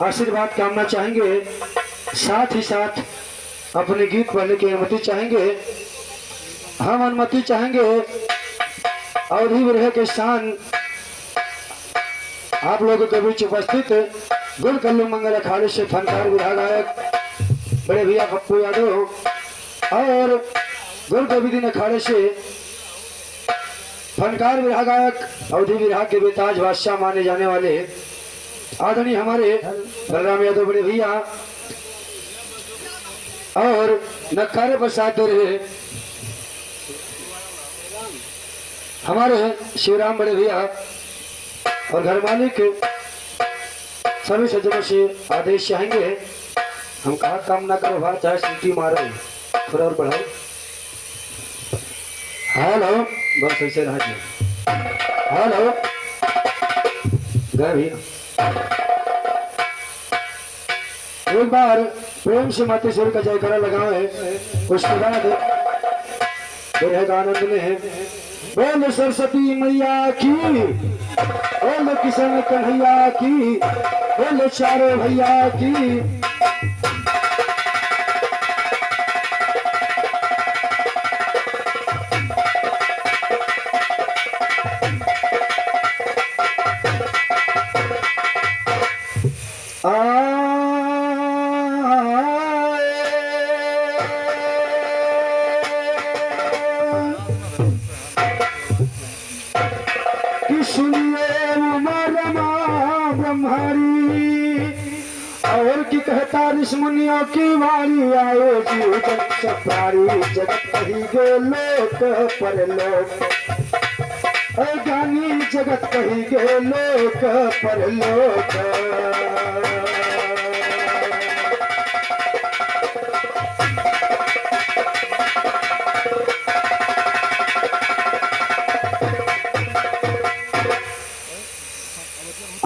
आशीर्वाद कामना चाहेंगे, साथ ही साथ अपने गीत पढ़ने की अनुमति चाहेंगे। हम अनुमति चाहेंगे और ही विरह के शान आप लोगों के बीच उपस्थित गुड़ कल्लू मंगल अखाड़े से फनकार विधा गायक बड़े भैया पप्पू यादव और गुड़ गोविंद अखाड़े से फनकार विधा गायक अवधि विधा के बेताज बादशाह माने जाने वाले आदरणीय हमारे बलराम यादव बड़े भैया और नक्कारे प्रसाद दे रहे हमारे शिवराम बड़े भैया और घर मालिक सभी सज्जनों से आदेश चाहेंगे। हम कहा काम ना करो भाई, चाहे सीटी मारो थोड़ा और बढ़ाओ। हेलो बस ऐसे रह जाए। हेलो गए भैया, एक बार प्रेम से माते श्वर का जयकारा लगाए, उसके बाद फिर आनंद में है। बोल सरस्वती मैया की, बोल किशन कन्हैया की, बोल चारों भैया की। सुनिए ब्रह्मारी और की कहता ऋषमुनियों की वारी आए जीव जग सफारी जगत कही गो लोक परलोक ज्ञानी जगत कही गो लोक परलोक।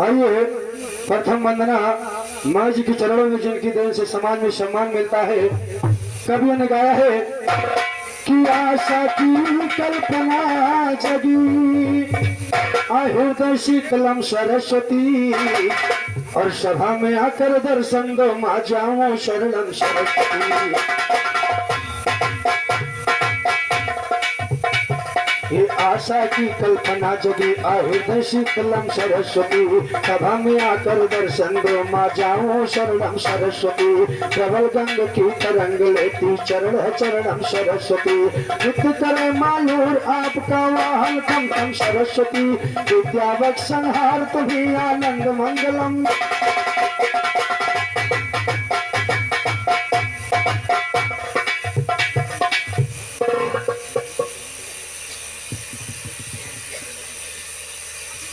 आइए प्रथम वंदना माँ जी के चरणों में, जिनकी देन से समाज में सम्मान मिलता है। कवियों ने गाया है कि आशा की कल्पना जगी हृदय शीतलम सरस्वती और सभा में आकर दर्शन दो माँ जाओ शरणम सरस्वती। ये आशा की कल्पना जगी हृदय शीतलम सरस्वती सभा में आकर दर्शन दो माँ जाओ शरणम सरस्वती। प्रबल गंग की तरंग लेती चरण चरणम सरस्वती नित्य करे मालूर आपका वाहन कम कम सरस्वती। विद्यावक संहार तुम्हें आनंद मंगलम।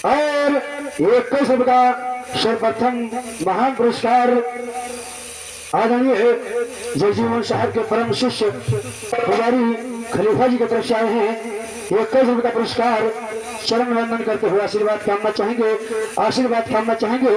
और एक सबका सर्वप्रथम महान पुरस्कार आदरणीय जगजीवन साहब के परम शिष्य पुजारी खलीफा जी की तरफ से आए हैं। एक सबका पुरस्कार चरण वंदन करते हुए आशीर्वाद कामना चाहेंगे, आशीर्वाद कामना चाहेंगे।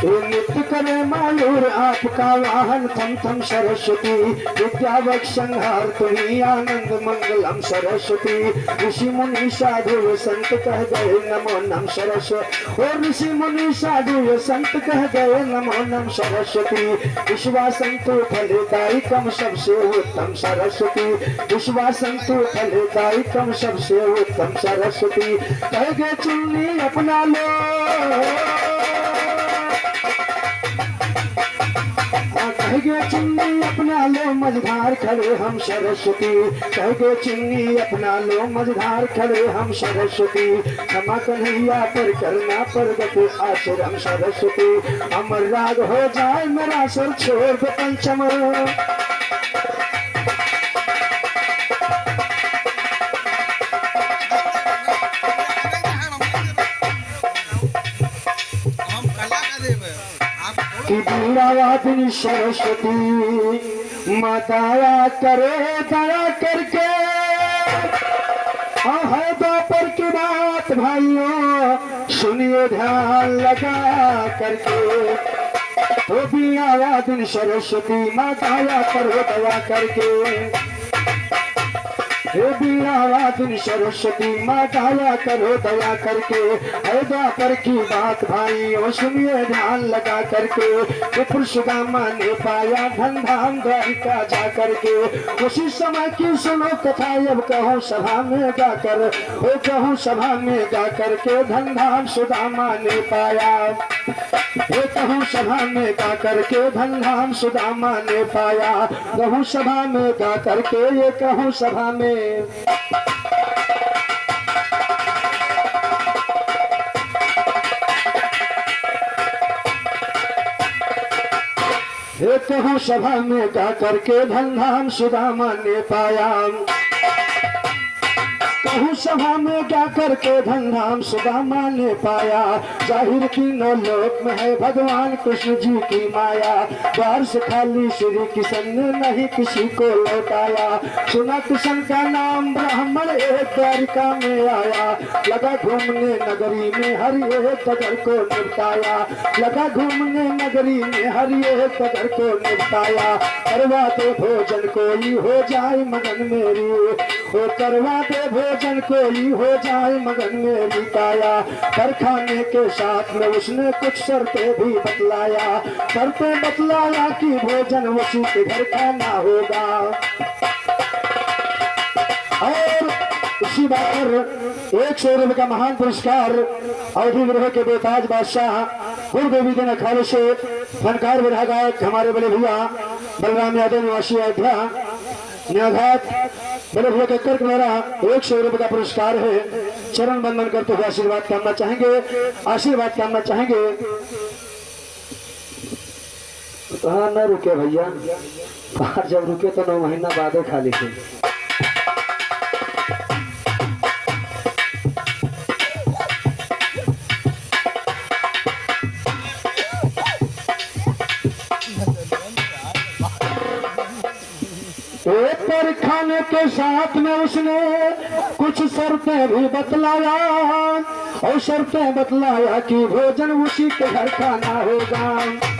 नित्य करे मालूर आपका वाहन थम थम सरस्वती। विद्यावक संहार तुम्हें आनंद मंगलम सरस्वती। ऋषि मुनि साधु संत कह गए नमो नम सरस्वती। और ऋषि मुनि साधु संत कह गए नमो नम सरस्वती। विश्वासंतु फलदायिकम सबसे उत्तम सरस्वती। विश्वासंतु फलदायिकम सबसे उत्तम सरस्वती। कह गए चुन्नी अपना लो, कह गए चुन्नी अपना लो मझधार खड़े हम सरस्वती। कह गए चुन्नी अपना लो मझधार खड़े हम सरस्वती। क्षमा कन्हैया पर करना प्रगट आश्रम सरस्वती। अमर राग हो जाए मेरा सर छोड़ दो पंचम। कि बीरावादिनी सरस्वती माताया करे दया करके। है दोपहर की बात भाइयों सुनिए ध्यान लगा करके। तो बीरावादिनी सरस्वती माताया करे दया करके। हे बीणावादिनी सरस्वती माँ दया करो दया करके, है द्वापर की बात भाई और सुनिए ध्यान लगा करके। विप्र सुदामा ने पाया धन धाम द्वारिका जा करके, उसी समय की सुनो कथा अब कहूँ सभा में गाकर, ओ कहूँ सभा में गा करके धन धाम सुदामा ने पाया। ये कहूँ सभा में गा करके धन धाम सुदामा ने पाया, कहूँ सभा में गा करके ये कहूँ सभा में। ये कहूँ सभा में गा करके धन धाम सुदामा ने पाया, कहूँ सभा में गा करके धन धाम सुदामा ने पाया। जाहिर तीनों लोक में है भगवान कृष्ण जी की माया, द्वार से खाली श्री किशन ने नहीं किसी को लौटाया। सुना किशन का नाम ब्राह्मण एक द्वारिका में आया, लगा घूमने नगरी में हर एक कदर को निपटाया, लगा घूमने नगरी में हर एक कदर को निपटाया। करवा दे भोजन कोई हो जाए मगन मेरी, हो करवा दे भोजन कोई हो जाए मगन मेरी काया। पर खाने के साथ में उसने कुछ शर्तें भी बतलाया, शर्तें बतलाया कि भोजन उसी के घर खाना होगा। और इसी बात पर 100 रुपये का महान पुरस्कार अवधि विरह के बेताज बादशाह गुरुदेवी दिन अखाड़े से फनकार विधा गायक हमारे बड़े भैया बलराम यादव निवासी अयोध्या न्याघात बड़े भैया के कर्क मेरा 100 रुपये का पुरस्कार है। चरण बंदन करते हुए आशीर्वाद करना चाहेंगे, आशीर्वाद करना चाहेंगे। कहाँ न रुके भैया, बाहर जब रुके तो 9 महीना बाद खाली थे। पर खाने के साथ में उसने कुछ शर्तें भी बतलाया, और शर्तें बतलाया कि भोजन उसी के घर खाना होगा।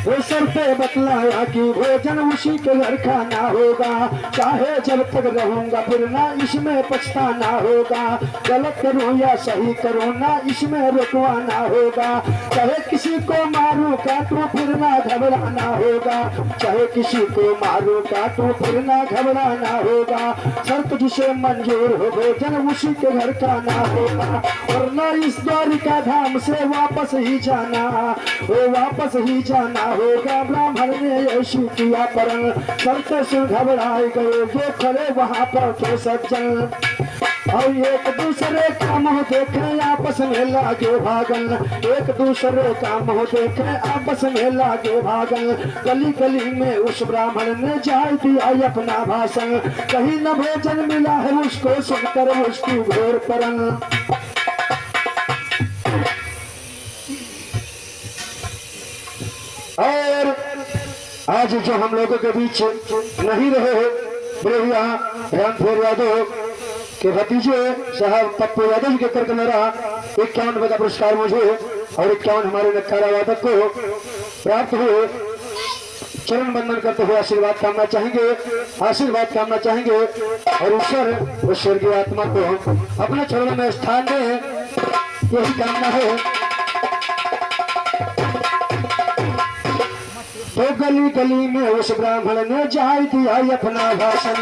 वो शर्तें बतलाया कि भोजन उसी के घर खाना होगा, चाहे जब तक रहूंगा फिर ना इसमें पछताना होगा, गलत करूं या सही करूं ना इसमें रुकवाना होगा, चाहे किसी को मारूं काटूं फिर ना घबराना होगा, चाहे किसी को मारूं काटूं फिर ना घबराना होगा। शर्त जिसे मंजूर हो भोजन उसी के घर खाना होगा, वरना इस द्वारिका धाम से वापस ही जाना, वो वापस ही जाना होगा। ब्राह्मण ने ऐसी किया परन, शर्त से घबराए गए जो खड़े वहां पर थे सज्जन, और एक दूसरे का मुँह देखे आपस में लागे भागन, एक दूसरे का मुँह देखे आपस में लागे भागन। गली गली में उस ब्राह्मण ने जाय दिया अपना भाषण, कहीं न भोजन मिला है उसको सुनकर उसकी घोर परन। और आज जो हम लोगों के बीच नहीं रहे हैं बड़े भैया रामफेर यादव के भतीजे साहब पप्पू यादव के करके मेरा 51 रुपये का पुरस्कार मुझे और 51 हमारे नखारा वादक को प्राप्त हुए। चरण बंदन करते हुए आशीर्वाद करना चाहेंगे, आशीर्वाद करना चाहेंगे। और ईश्वर उस स्वर्गीय आत्मा को अपने चरणों में स्थान दे, यही कामना है। तो गली गली में उस ब्राह्मण ने जाय दिया अपना भाषण,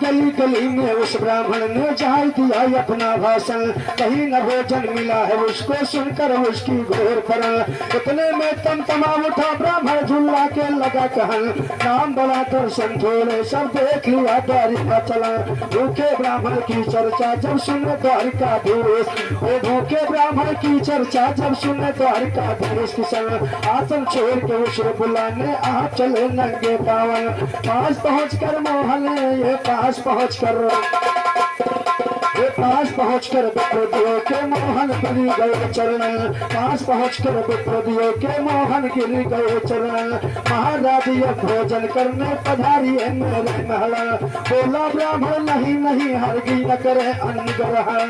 गली गली में उस ब्राह्मण ने जाय दिया अपना भाषण, कहीं न भोजन मिला है उसको सुनकर उसकी घोर परन। इतने में तमतमा उठा ब्राह्मण झुल्ला के लगा कहन, नाम बढ़ाकर संतोले सब देख लिया द्वारिका चला। भूखे ब्राह्मण की चर्चा जब सुने द्वारिका धीरेश, ओ भूखे ब्राह्मण की चर्चा जब सुने द्वारिका धीरेश किशन, आसन छोड़ के उसे बुलाने आ चले नंगे पावन। पास पहुँच कर मोहन ये पास पहुँच कर विप्रोदियों के मोहन गिरी गए चरण, पास पहुँच कर विप्रोदियों के मोहन गिरी गए चरण। महाराज ये भोजन करने पधारी है मेरे महल, बोला ब्राह्मण नहीं नहीं हरगी न करे अन्न ग्रहण।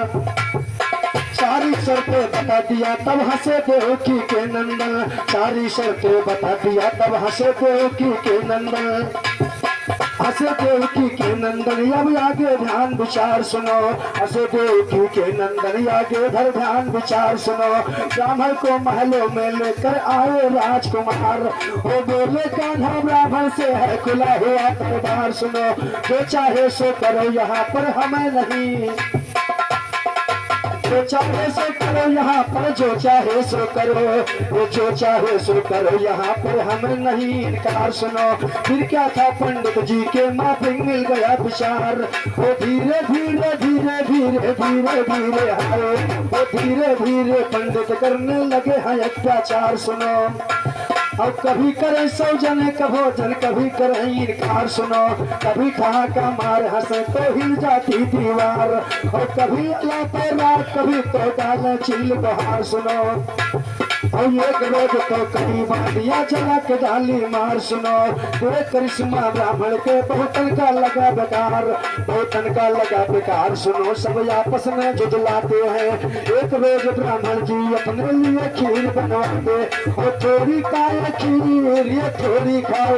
सारी शर्तें बता दिया तब हंसे देवकी के नंदन, सारी शर्तें बता दिया तब हंसे देवकी के नंदन। हसे देवकी के नंदन अब आगे ध्यान विचार सुनो, हसे देवकी के नंदन आगे धर ध्यान विचार सुनो। ब्राह्मण को महलों में लेकर आए राजकुमार, वो बोले कान्हा ब्राह्मण से है खुला हुआ दरबार। सुनो जो चाहे सो करो यहाँ पर हमें नहीं, जो चाहे सो करो यहाँ पर, जो चाहे सो करो, वो जो चाहे सो करो यहाँ पर हमें नहीं इनकार। सुनो फिर क्या था पंडित जी के माथे मिल गया विचार, वो धीरे धीरे धीरे धीरे धीरे धीरे आए, वो धीरे धीरे पंडित करने लगे हैं अत्याचार। सुनो और कभी करे सौजन का भोजन, कभी करे इनकार। सुनो कभी ठहाका मार हंसे तो हिल जाती दीवार, और कभी लाते रात कभी तो डाले चिल्ल बहार। सुनो और एक रोज तो कहीं बांधिया जला के डाली मार। सुनो पूरे करिश्मा ब्राह्मण के बहुतन का लगा बेकार, बहुतन का लगा बेकार। सुनो सब आपस में जुझलाते हैं, एक रोज ब्राह्मण जी अपने लिए खीर बनवाते, और थोड़ी खाए खीर ये थोड़ी खाओ,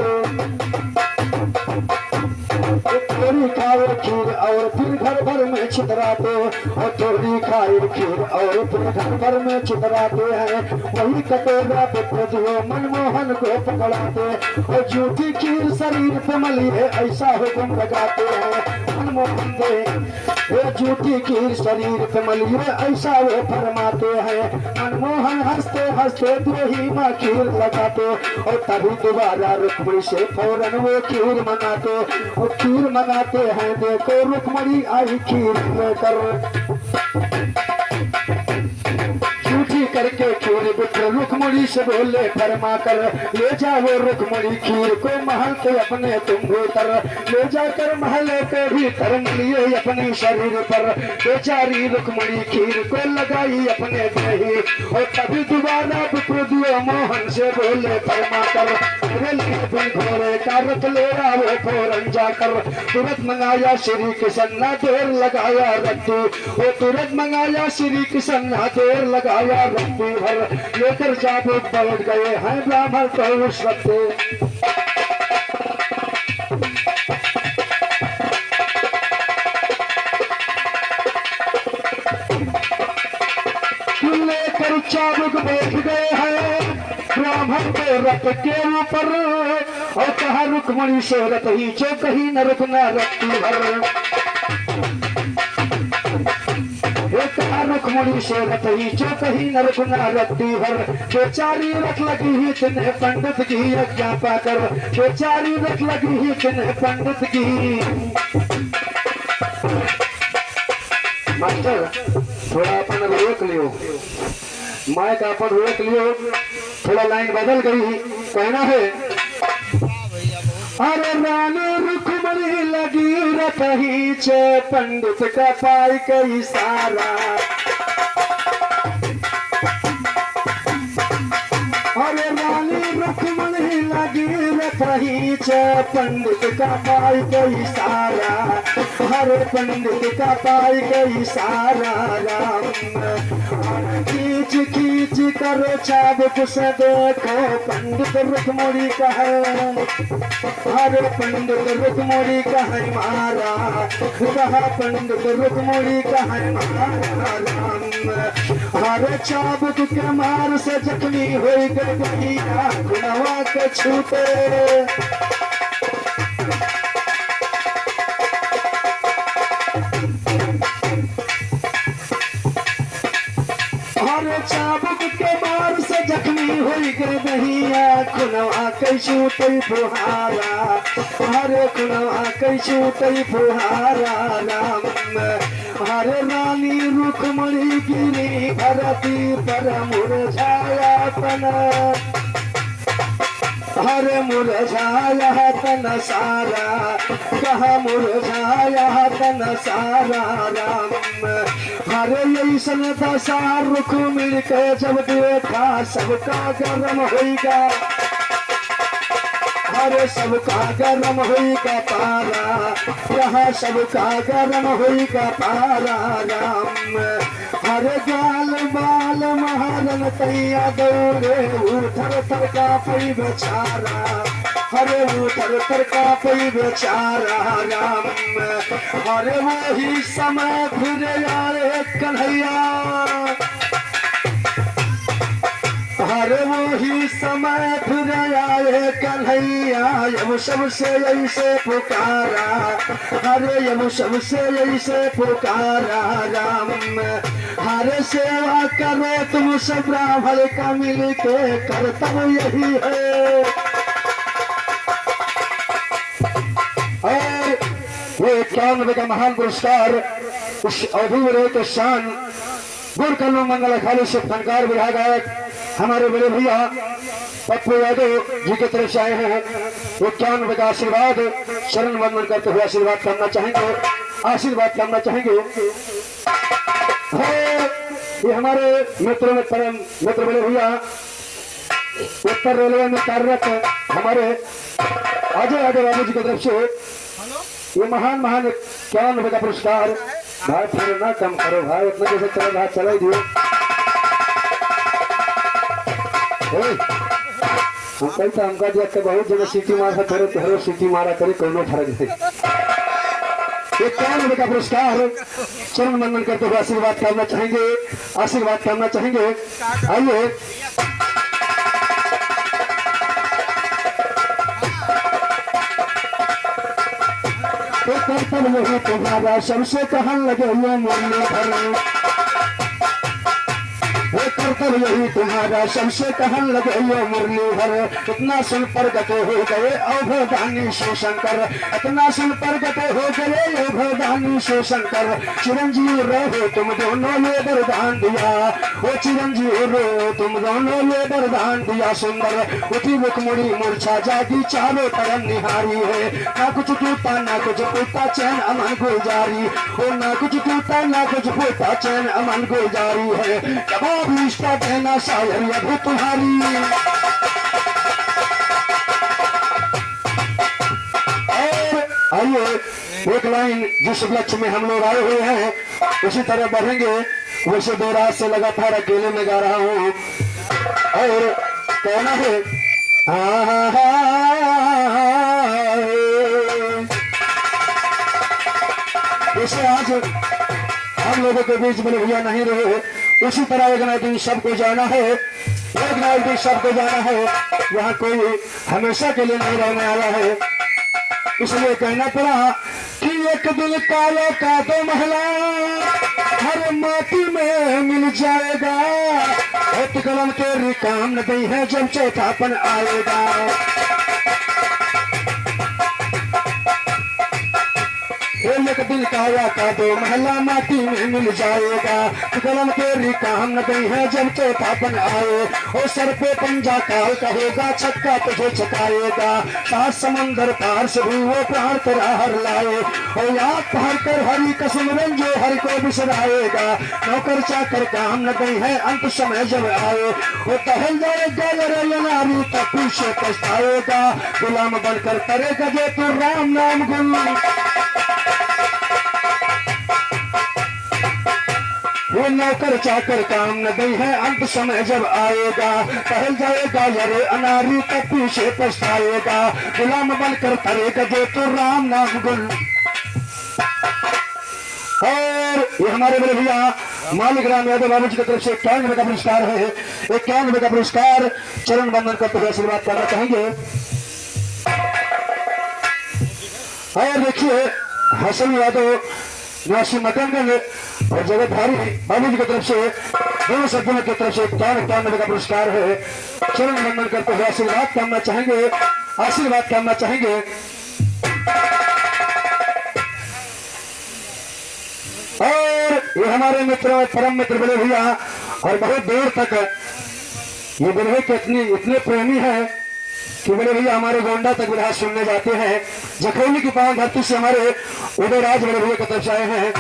थोड़ी खाओ खीर और फिर घर भर में छितराते, और थोड़ी खाए खीर और फिर घर भर में छितराते हैं। वही कटोरा पे जो मनमोहन को पकड़ाते, और झूठी खीर शरीर पे मली है ऐसा हुक्म लगाते हैं मनमोहन दे, वो झूठी खीर शरीर पे मली है ऐसा वो फरमाते हैं। मनमोहन हंसते हंसते द्रोही माँ खीर लगाते, और तभी दोबारा रुक्मणी से फौरन वो खीर मनाते, और खीर मनाते हैं। देखो रुक्मणी आई खीर लेकर, झूठी करके खीर बिखर रुक्मणी से बोले फरमा कर, ले जाओ रुक्मणी खीर को महल के अपने तुम भीतर, ले जाकर महल के भीतर लिए अपने शरीर पर। बेचारी रुक्मणी खीर को लगाई अपने दही, और तभी दोबारा विप्र मोहन से बोले फरमा कर, घोड़े का रथ ले आओ फौरन जाकर। तुरंत मंगाया श्री कृष्ण ना देर लगाया रत्ती, वो तुरंत मंगाया श्री कृष्ण ना देर लगाया रत्ती भर, लेकर जाबो बैठ गए हैं ब्राह्मण तो उस रत्ते। लेकर चाबुक बैठ गए हैं ब्राह्मण के रथ के ऊपर, और कहा रुक्मणी से रथ ही जो कहीं न रुकना रत्ती भर, कहा रुक्मणी से रथ ही जो कहीं न रुकना रत्ती भर। बेचारी रथ लगी ही तिन्हें पंडित की आज्ञा पाकर, बेचारी रथ लगी ही तिन्हें पंडित की। मास्टर थोड़ा अपन रोक लियो, माइक अपन रोक लियो, थोड़ा लाइन बदल गई। कहना है अरे रानी रुक्मणी लगी रथ ही चे, पंडित का पाई का इशारा, अरे रानी रुक्मणी लगी रथ ही चे, पंडित का पाई का इशारा, हरे पंडित का पाई का इशारा। राम खींच खींच करो चाबुक से देखो पंडित रुक्मणी का है, हरे पंडित रुक्मणी का है मारा, कहा पंडित रुक्मणी का है मारा। राम हरे चाबुक के मार से जख्मी हो गई गुणवा के छूटे, हरे चाबुक के मार से जख्मी हो गए दहिया खुनवा के छूटे फुहारा, हरे खुनवा के छूटे फुहारा। राम हरे रानी रुक्मणी गिरी धरती पर मुरझाया तना, हरे मुरझाया तन सारा, कहा मुरझाया तन सारा। राम हरे ऐसन दशा रुख मिल के जब देखा सबका गरम होगा, हरे सबका गरम होगा पारा, यहाँ सबका गरम होगा पारा। राम हरे गाल बाल महारन तैया दौड़े उधर थर का पै बेचारा, हरे वो थर थर कांपे बेचारा राम, हरे वो ही समय फिर आए कन्हैया, हरे वो ही समय फिर आए कन्हैया, यम सबसे ऐसे पुकारा, हरे यम सबसे ऐसे पुकारा राम, हरे सेवा करो तुम सब ब्राह्मण का मिल के, कर्तव्य यही है। और ये 91 का महान पुरस्कार इस अधूरे के शान गुरु कल्लू मंगल अखाड़े से फनकार विधायक हमारे बड़े भैया पप्पू यादव जी की तरफ से आए हैं। 91 का आशीर्वाद शरण वंदन करते हुए आशीर्वाद करना चाहेंगे, आशीर्वाद करना चाहेंगे। ये हमारे मित्रों में परम मित्र बड़े भैया उत्तर रेलवे में कार्यरत हमारे अजय यादव बाबू जी की तरफ से ये महान 91 का पुरस्कार। भाई फिर ना कम करो भाई, इतना जैसे चलो भाई चला ही दियो। हमका दिया के बहुत जगह सीटी मारा करे, तो सीटी मारा करे, कोनो फर्क नहीं। ये 91 का पुरस्कार चरण वंदन करते हुए आशीर्वाद करना चाहेंगे, आशीर्वाद करना चाहेंगे। आइए कर्तव्य यही तुम्हारा सबसे कहन लगे हुए मुरलीधर, कर्तव्य यही तुम्हारा सबसे कहन लगे हुए मुरलीधर, इतना सुन प्रगट हो गए अवधानी शिवशंकर, इतना सुन प्रगट हो गए अवधानी शिवशंकर, चिरंजीव रहो तुम दोनों ये वरदान दिया, वो चिरंजीव रहो तुम दोनों ये वरदान दिया, सुंदर उठी मुखमुड़ी मूर्छा जागी चारों तरफ निहारी है, ना कुछ टूटा ना कुछ फूटा चैन अमन गुलजारी, ओ ना कुछ टूटा ना कुछ फूटा चैन अमन गुलजारी है, जवाब रिश्ता कहना शायर अभी तुम्हारी। और आइए एक लाइन जिस लक्ष्य में हम लोग आए हुए हैं उसी तरह बढ़ेंगे, वैसे 2 रात से लगातार अकेले में गा रहा हूँ। और कहना है जैसे आज हम लोगों के बीच बड़े भैया नहीं रहे, उसी तरह एक ना दिन सबको जाना है, एक ना दिन सबको जाना है, यहाँ कोई हमेशा के लिए नहीं रहने वाला है। इसलिए कहना पड़ा कि एक दिन कालो का तो महला हर माटी में मिल जाएगा, एक कलम तेरी काम नहीं है जब चौथापन आएगा, एक दिन काया का दो महला माटी में मिल जाएगा, कलम तेरी काम नहीं है जब चौथापन आए, ओ सर पे पंजा काल कहेगा छक्का तुझे छकाएगा, 7 समंदर पार से भी वो प्राण तेरा हर लाए, ओ याद पहर कर हरी कसम रंजो हर को बिसराएगा, नौकर चाकर काम नहीं है अंत समय जब आए, वो टहल जाएगा नारी तब पीछे पछताएगा, गुलाम बनकर करेगा जो तू राम नाम गुण, वो नौकर चाकर काम नहीं है अंत समय जब आएगा, टहल जाएगा यरे अनारी तब पीछे पछताएगा, गुलाम बनकर करेगा जो तो राम नाम गुण। और ये हमारे बड़े भैया मालिक राम यादव बाबू जी की तरफ से 91 का पुरस्कार है, 91 का पुरस्कार चरण वंदन करते हुए आशीर्वाद करना चाहेंगे। और देखिए हसन यादव निवासी मकनगंज और जगतधारी बाबू जी की तरफ से दोनों सज्जनों की तरफ से 91 का पुरस्कार है, चरण वंदन करते हुए आशीर्वाद करना चाहेंगे, आशीर्वाद करना चाहेंगे। और ये हमारे मित्र परम मित्र बड़े भैया और बहुत देर तक ये बड़े के इतने प्रेमी हैं कि बड़े भैया हमारे गोंडा तक विराज सुनने जाते हैं। जखौली की पावन धरती से हमारे उदयराज बड़े भैया की तरफ से आए हैं,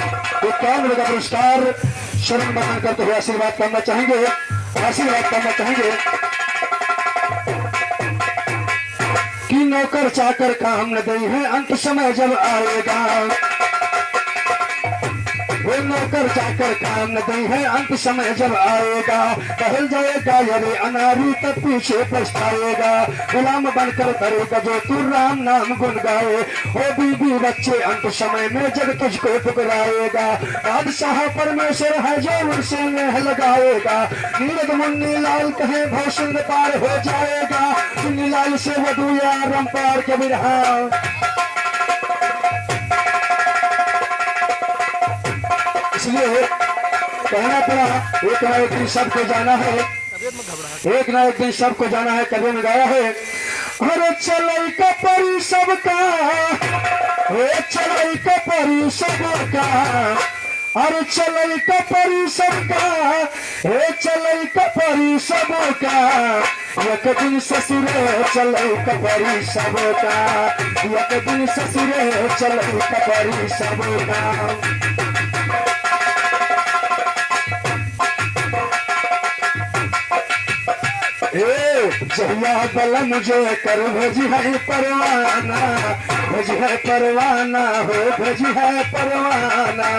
91 का पुरस्कार शरण वंदन करते हुए आशीर्वाद करना चाहेंगे, आशीर्वाद करना चाहेंगे कि नौकर चाकर काम नहीं है अंत समय जब आएगा, वो नौकर चाकर काम न दे है, अंत समय जब आएगा कहल जाएगा अरे अनारी तब पीछे पछताएगा। गुलाम बनकर करेगा जो तू राम नाम गुन गाए, ओ बीबी बच्चे अंत समय में जब तुझको पुकारेगा। बादशाह परमेश्वर है जो उनसे नेह लगाएगा, नीरद मुन्नी लाल कहे भौसुंद पार हो जाएगा। सुन्नी लाल से वधु या रंपार के बिरहा। इसलिए कहना पड़ा एक ना एक दिन सबको जाना है, एक ना एक दिन सबको जाना है। कभी में गाया है अरे चलई का परी सबका, अरे चलई का परी सबका, अरे चलई का परी सबका, हे चलई का परी सबका। एक दिन ससुरे चलई का परी सबका, एक दिन ससुरे चलई का परी सबका। जहिया बलम जो कर भज है परवाना, भज है परवाना हो, भज है परवाना।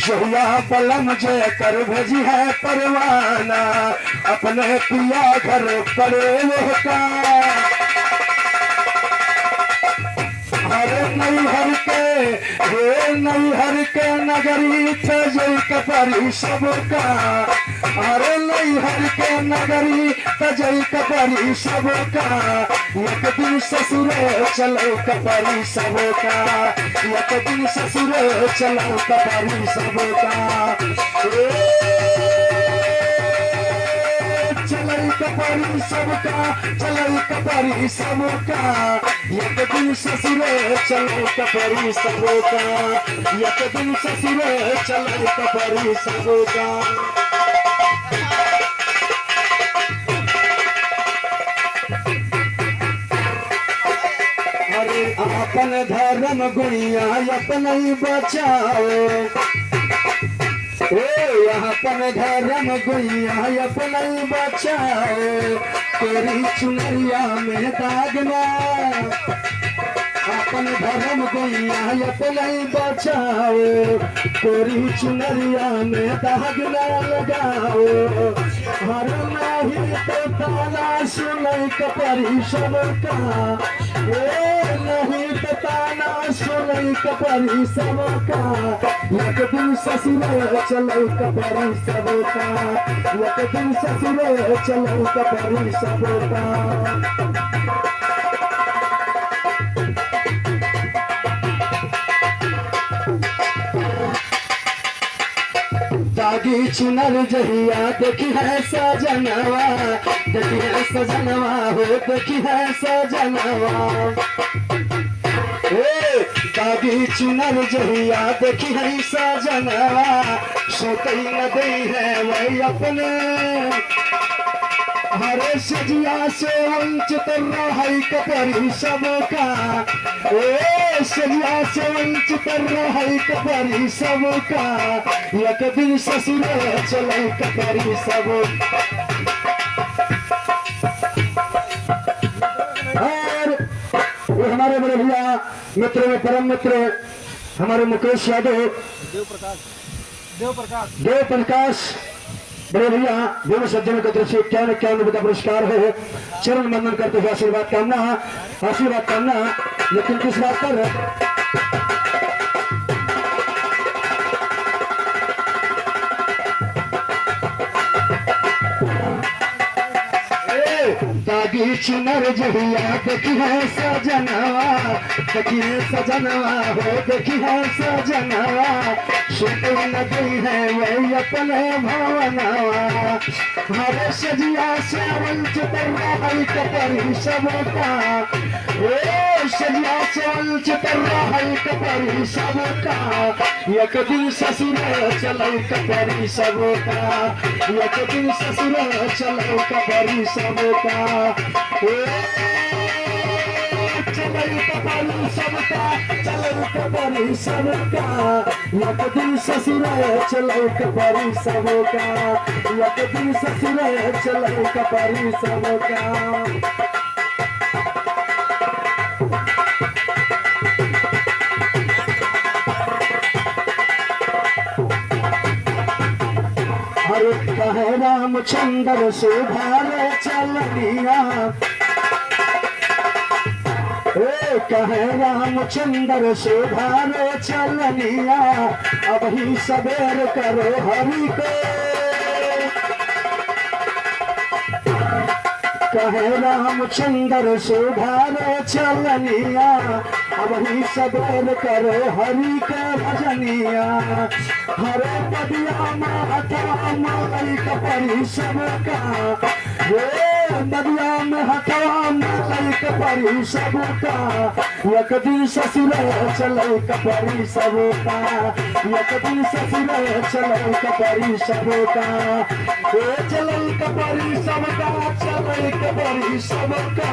जहिया बलम जो कर भज है परवाना, अपने पिया घर पड़े वो का। हरे नैहर के, हे नैहर के नगरी थे जय कपरी सबका। अरे नैहर के नगरी तजई कपरी सबका, एक दिन ससुरे चलो कपरी सबका, एक दिन ससुरे चलो कपरी सबका। चलई कपरी सबका, चलई कपरी सबका, एक दिन ससुरे चलो कपरी सबका, एक दिन ससुरे चलो कपरी सबका। अपन धर्म गुड़िया अपन ही बचाओ, अपन धर्म गुड़िया अपन ही बचाओ। तेरी चुनरिया में दागना, अपन धर्म गुड़िया अपन ही बचाओ। तेरी चुनरिया में दागना लगाओ, हर नहीं तो ताला सुनई कपरी सबका। नहीं तो ताना सुनई कपरी सबका, एक दिन ससुरे चलो कपरी सबका, एक दिन ससुरे चलो कपरी सबका। दागी चुनर जहिया देखी है सजनवा, देखी है सजनवा हो, देखी है सजनवा। दागी चुनर जहिया देखी है सजनवा, सोतई न दे है वही अपने। हरे सजिया से वंचित रही कपरी सबका, सजिया से वंचित रही कपरी सबका। एक दिन ससुरे चले कपरी सब। और वो हमारे बड़े भैया मित्र में परम मित्र हमारे मुकेश यादव, देव प्रकाश बड़े भैया दोनों सज्जनों की तरफ से 51 रुपये का पुरस्कार है। चरण वंदन करते हुए आशीर्वाद कामना। लेकिन किस बात पर दागी चुनर जहिया देखी है सजनवा, देखी है सजनवा हो, देखी है सजनवा। सुन नदी है वही अपने भवनवा, हरे सजिया से वंचित रही कपरी सबका। सजिया से वंचित रही कपरी सबका, एक दिन ससुरे चलो कपरी सबका, एक दिन ससुरे चलो कपरी सबका। चलो कपरी सबका, चलो कपरी सबका, एक दिन ससुरे चलो कपरी सबका, एक दिन ससुरे चलो कपरी सबका। कहे रामचंद्र सुधारे चलनिया, कहे रामचंद्र सुधारे चलनिया, अब ही सबेर करो हरि को। कहे रामचंद्र सुधारे चलनिया, अब ही सबेर करो हरि के भजनिया। हरे नदिया माता मालिक परी सबका, हे नदिया में हथवा मालिक परी सबका, एक दिन ससुर चले कपरी सबका, एक दिन ससुर चले कपरी सबका, चले कपरी सबका, चले कपरी सबका,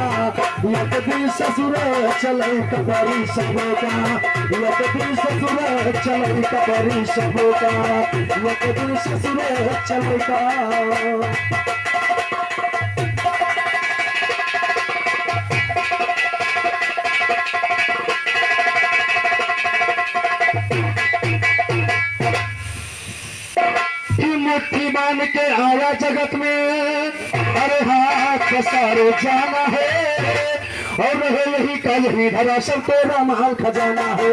एक दिन ससुर चले कपरी सबका, एक दिन ससुर चले कपरी सबका, एक दिन ससुर चले का। मुट्ठी बांध के आया जगत में, अरे हाथ सारे जाना है, और रहे यही का यही धरा सब तेरा महल खजाना है।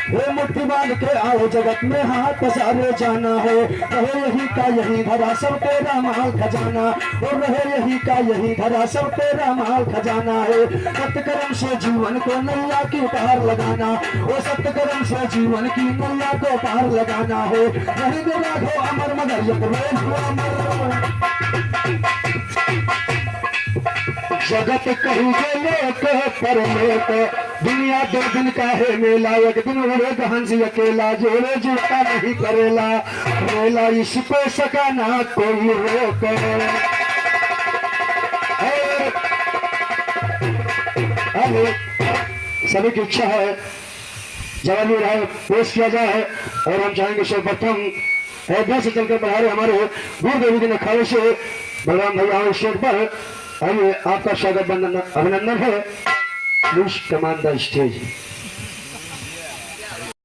वो मुट्ठी बांध के आओ जगत में हाथ पसारे जाना है, रहे यही का यही धरा सब तेरा महल खजाना, और रहे यही का यही धरा सब तेरा महल खजाना है। सत्यकर्म से जीवन को नैया की पार लगाना, वो सत्यकर्म से जीवन की नैया को पार लगाना है। नहीं राघो अमर मगर एक रोज हो अमर, जगत कही लोक परमेक, दुनिया दो दिन का है मेला, एक दिन उड़े हंस अकेला, जोड़े जुड़ता नहीं करेला, मेला इसको सका ना कोई रोक। सभी की इच्छा है जवानी राय पेश किया जाए, और हम चाहेंगे सर्वप्रथम अयोध्या से चलकर पधारे हमारे गुरु देवी के नखावे से बलराम भैया स्टेज पर। आइए आपका स्वागत अभिनंदन है। Please come on the stage.